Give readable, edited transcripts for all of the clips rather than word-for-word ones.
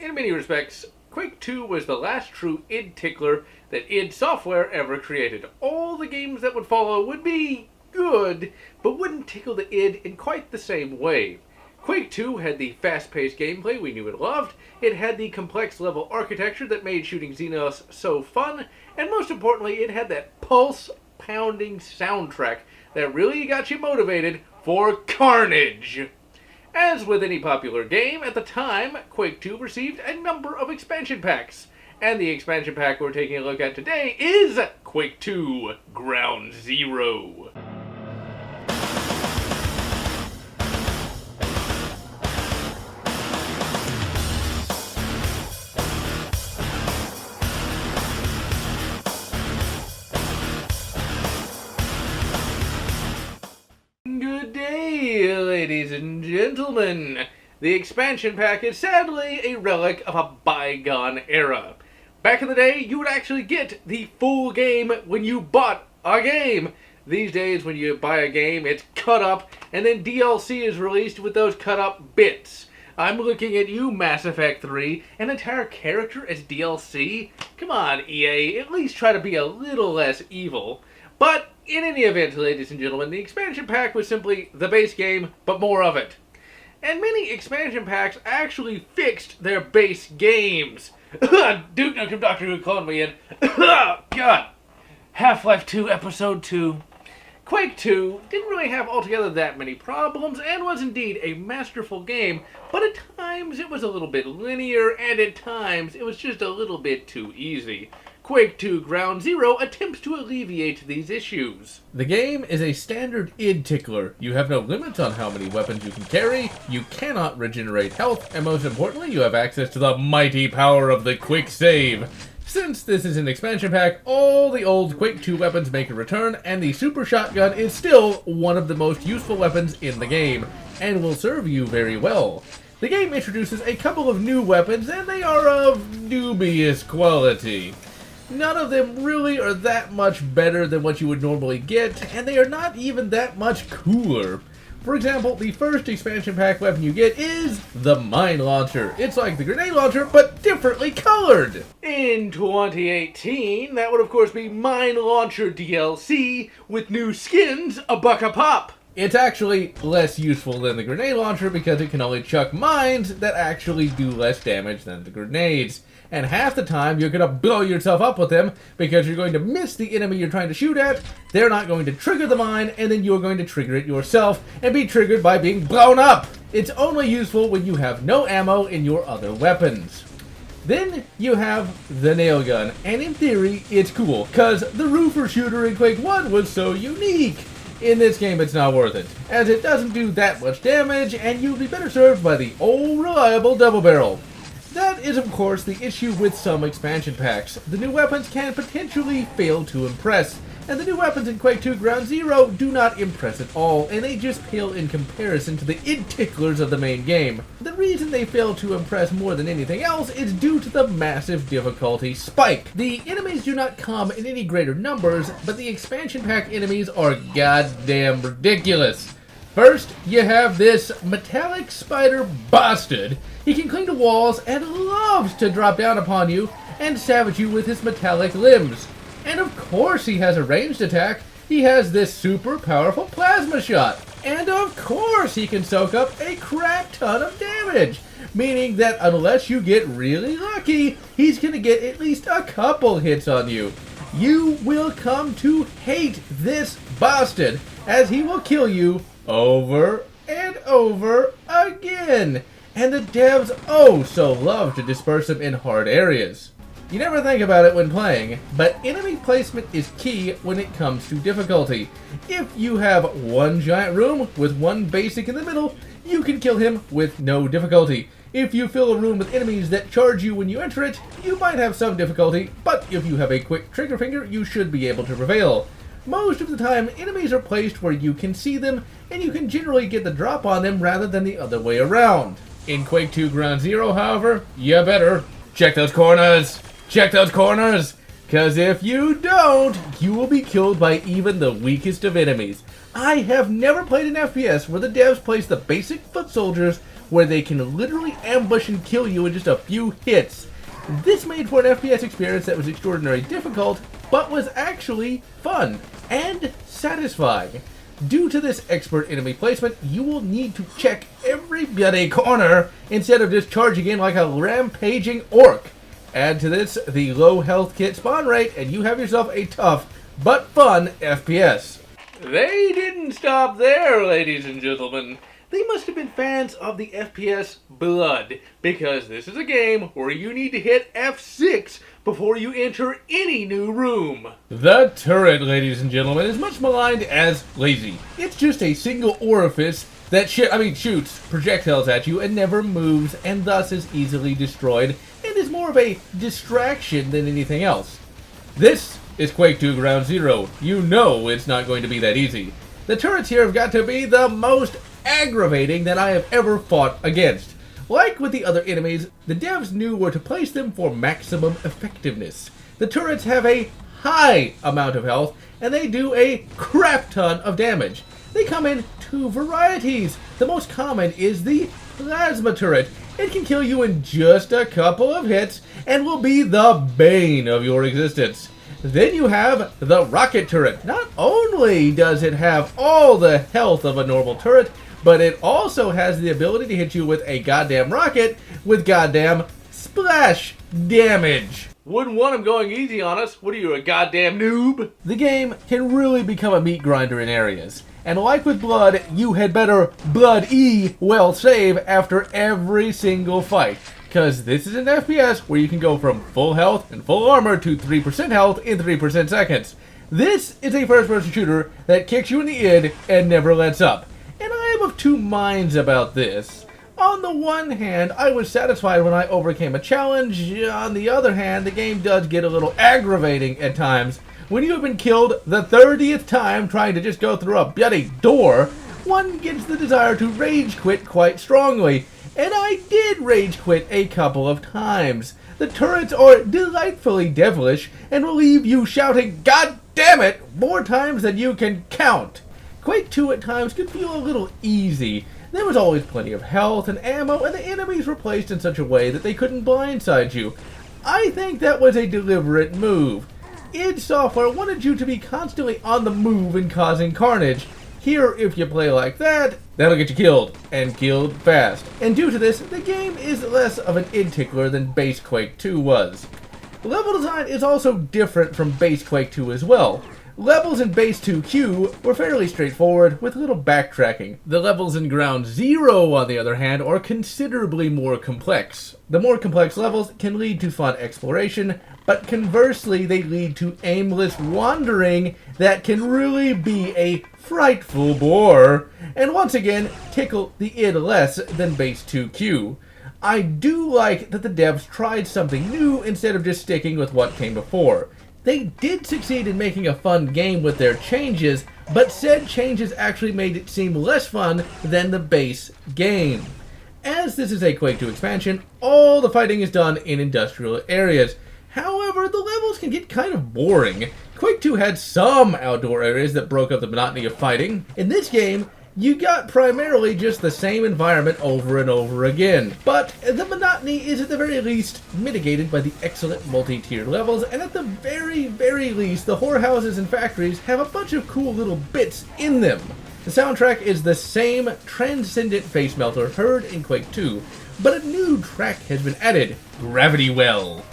In many respects, Quake 2 was the last true id tickler that id Software ever created. All the games that would follow would be good, but wouldn't tickle the id in quite the same way. Quake 2 had the fast-paced gameplay we knew and loved, it had the complex level architecture that made shooting Xenos so fun, and most importantly, it had that pulse-pounding soundtrack that really got you motivated for carnage. As with any popular game, at the time, Quake 2 received a number of expansion packs. And the expansion pack we're taking a look at today is Quake 2 Ground Zero. Good day, ladies and gentlemen. The expansion pack is sadly a relic of a bygone era. Back in the day, you would actually get the full game when you bought a game. These days, when you buy a game, it's cut up, and then DLC is released with those cut up bits. I'm looking at you, Mass Effect 3, an entire character as DLC? Come on, EA, at least try to be a little less evil. But in any event, ladies and gentlemen, the expansion pack was simply the base game, but more of it. And many expansion packs actually fixed their base games. Duke Nukem Doctor Who cloned me in. God. Half-Life 2 Episode 2. Quake 2 didn't really have altogether that many problems, and was indeed a masterful game, but at times it was a little bit linear, and at times it was just a little bit too easy. Quake 2 Ground Zero attempts to alleviate these issues. The game is a standard id tickler. You have no limits on how many weapons you can carry, you cannot regenerate health, and most importantly, you have access to the mighty power of the quick save. Since this is an expansion pack, all the old Quake 2 weapons make a return, and the super shotgun is still one of the most useful weapons in the game, and will serve you very well. The game introduces a couple of new weapons, and they are of dubious quality. None of them really are that much better than what you would normally get, and they are not even that much cooler. For example, the first expansion pack weapon you get is the Mine Launcher. It's like the grenade launcher, but differently colored. In 2018, that would of course be Mine Launcher DLC with new skins a buck a pop. It's actually less useful than the grenade launcher because it can only chuck mines that actually do less damage than the grenades. And half the time you're going to blow yourself up with them because you're going to miss the enemy you're trying to shoot at, they're not going to trigger the mine, and then you're going to trigger it yourself and be triggered by being blown up. It's only useful when you have no ammo in your other weapons. Then you have the nail gun, and in theory it's cool, cause the roofer shooter in Quake 1 was so unique. In this game it's not worth it, as it doesn't do that much damage, and you'd be better served by the old reliable double barrel. That is, of course, the issue with some expansion packs. The new weapons can potentially fail to impress, and the new weapons in Quake 2 Ground Zero do not impress at all, and they just pale in comparison to the id ticklers of the main game. The reason they fail to impress more than anything else is due to the massive difficulty spike. The enemies do not come in any greater numbers, but the expansion pack enemies are goddamn ridiculous. First, you have this metallic spider bastard. He can cling to walls and loves to drop down upon you and savage you with his metallic limbs. And of course he has a ranged attack. He has this super powerful plasma shot. And of course he can soak up a crap ton of damage. Meaning that unless you get really lucky, he's going to get at least a couple hits on you. You will come to hate this bastard, as he will kill you over and over again. And the devs oh so love to disperse him in hard areas. You never think about it when playing, but enemy placement is key when it comes to difficulty. If you have one giant room with one basic in the middle, you can kill him with no difficulty. If you fill a room with enemies that charge you when you enter it, you might have some difficulty, but if you have a quick trigger finger, you should be able to prevail. Most of the time, enemies are placed where you can see them, and you can generally get the drop on them rather than the other way around. In Quake 2 Ground Zero, however, you better check those corners! Check those corners! Cause if you don't, you will be killed by even the weakest of enemies. I have never played an FPS where the devs place the basic foot soldiers where they can literally ambush and kill you in just a few hits. This made for an FPS experience that was extraordinarily difficult, but was actually fun and satisfying. Due to this expert enemy placement, you will need to check every bloody corner instead of just charging in like a rampaging orc. Add to this the low health kit spawn rate, and you have yourself a tough but fun FPS. They didn't stop there, ladies and gentlemen. They must have been fans of the FPS Blood, because this is a game where you need to hit F6 before you enter any new room. The turret, ladies and gentlemen, is much maligned as lazy. It's just a single orifice that shoots projectiles at you and never moves, and thus is easily destroyed, and is more of a distraction than anything else. This is Quake 2 Ground Zero. You know it's not going to be that easy. The turrets here have got to be the most aggravating that I have ever fought against. Like with the other enemies, the devs knew where to place them for maximum effectiveness. The turrets have a high amount of health, and they do a crap ton of damage. They come in two varieties. The most common is the plasma turret. It can kill you in just a couple of hits, and will be the bane of your existence. Then you have the rocket turret. Not only does it have all the health of a normal turret, but it also has the ability to hit you with a goddamn rocket with goddamn splash damage. Wouldn't want him going easy on us. What are you, a goddamn noob? The game can really become a meat grinder in areas. And like with Blood, you had better well save after every single fight. Because this is an FPS where you can go from full health and full armor to 3% health in 3% seconds. This is a first-person shooter that kicks you in the id and never lets up. And I am of two minds about this. On the one hand, I was satisfied when I overcame a challenge. On the other hand, the game does get a little aggravating at times. When you have been killed the 30th time trying to just go through a bloody door, one gets the desire to rage quit quite strongly. And I did rage quit a couple of times. The turrets are delightfully devilish and will leave you shouting, "God damn it!" more times than you can count. Quake 2 at times could feel a little easy. There was always plenty of health and ammo, and the enemies were placed in such a way that they couldn't blindside you. I think that was a deliberate move. id Software wanted you to be constantly on the move and causing carnage. Here, if you play like that, that'll get you killed, and killed fast. And due to this, the game is less of an id tickler than base Quake 2 was. Level design is also different from base Quake 2 as well. Levels in base 2Q were fairly straightforward, with little backtracking. The levels in Ground Zero, on the other hand, are considerably more complex. The more complex levels can lead to fun exploration, but conversely, they lead to aimless wandering that can really be a frightful bore, and once again, tickle the id less than base 2Q. I do like that the devs tried something new instead of just sticking with what came before. They did succeed in making a fun game with their changes, but said changes actually made it seem less fun than the base game. As this is a Quake 2 expansion, all the fighting is done in industrial areas. However, the levels can get kind of boring. Quake 2 had some outdoor areas that broke up the monotony of fighting. In this game, you got primarily just the same environment over and over again. But the monotony is at the very least mitigated by the excellent multi-tier levels, and at the very, very least, the whorehouses and factories have a bunch of cool little bits in them. The soundtrack is the same transcendent face melter heard in Quake 2, but a new track has been added, Gravity Well.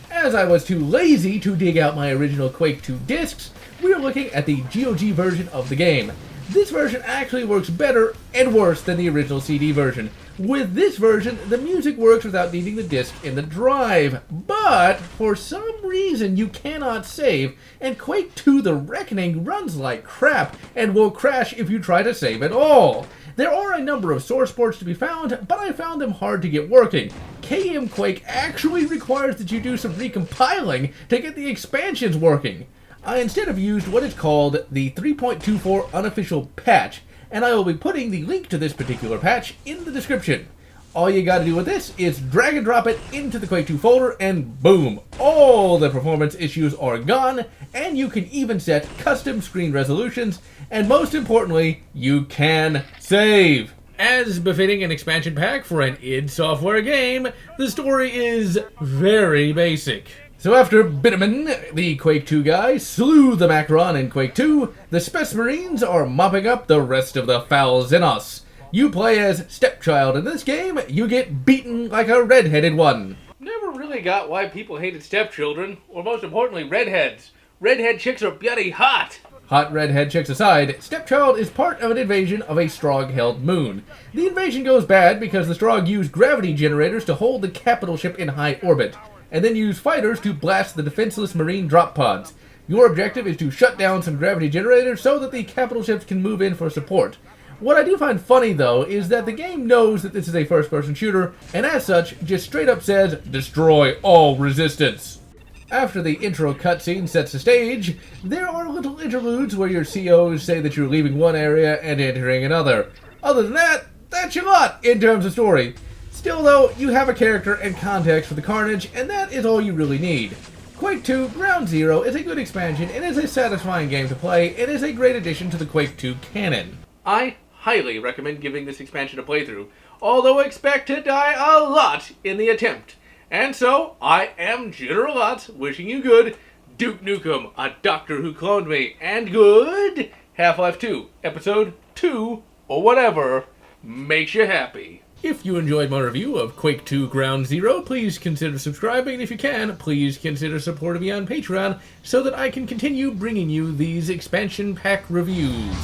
As I was too lazy to dig out my original Quake 2 discs, we are looking at the GOG version of the game. This version actually works better and worse than the original CD version. With this version, the music works without needing the disc in the drive, but for some reason you cannot save, and Quake 2 The Reckoning runs like crap and will crash if you try to save at all. There are a number of source ports to be found, but I found them hard to get working. KM Quake actually requires that you do some recompiling to get the expansions working. I instead have used what is called the 3.24 unofficial patch, and I will be putting the link to this particular patch in the description. All you gotta do with this is drag and drop it into the Quake 2 folder, and boom, all the performance issues are gone, and you can even set custom screen resolutions, and most importantly, you can save. As befitting an expansion pack for an id Software game, the story is very basic. So after Bitterman, the Quake 2 guy, slew the Macron in Quake 2, the Space Marines are mopping up the rest of the foul Xenos. You play as Stepchild in this game, you get beaten like a redheaded one. Never really got why people hated stepchildren, or most importantly, redheads. Redhead chicks are bloody hot. Hot redhead chicks aside, Stepchild is part of an invasion of a Strog-held moon. The invasion goes bad because the Strog use gravity generators to hold the capital ship in high orbit, and then use fighters to blast the defenseless marine drop pods. Your objective is to shut down some gravity generators so that the capital ships can move in for support. What I do find funny, though, is that the game knows that this is a first-person shooter, and as such, just straight up says, destroy all resistance. After the intro cutscene sets the stage, there are little interludes where your COs say that you're leaving one area and entering another. Other than that, that's your lot in terms of story. Still, though, you have a character and context for the carnage, and that is all you really need. Quake 2 Ground Zero is a good expansion and is a satisfying game to play, and is a great addition to the Quake 2 canon. I highly recommend giving this expansion a playthrough, although expect to die a lot in the attempt. And so, I am Generallotz, wishing you good Duke Nukem, a doctor who cloned me, and good Half-Life 2, Episode 2, or whatever, makes you happy. If you enjoyed my review of Quake 2 Ground Zero, please consider subscribing, and if you can, please consider supporting me on Patreon so that I can continue bringing you these expansion pack reviews.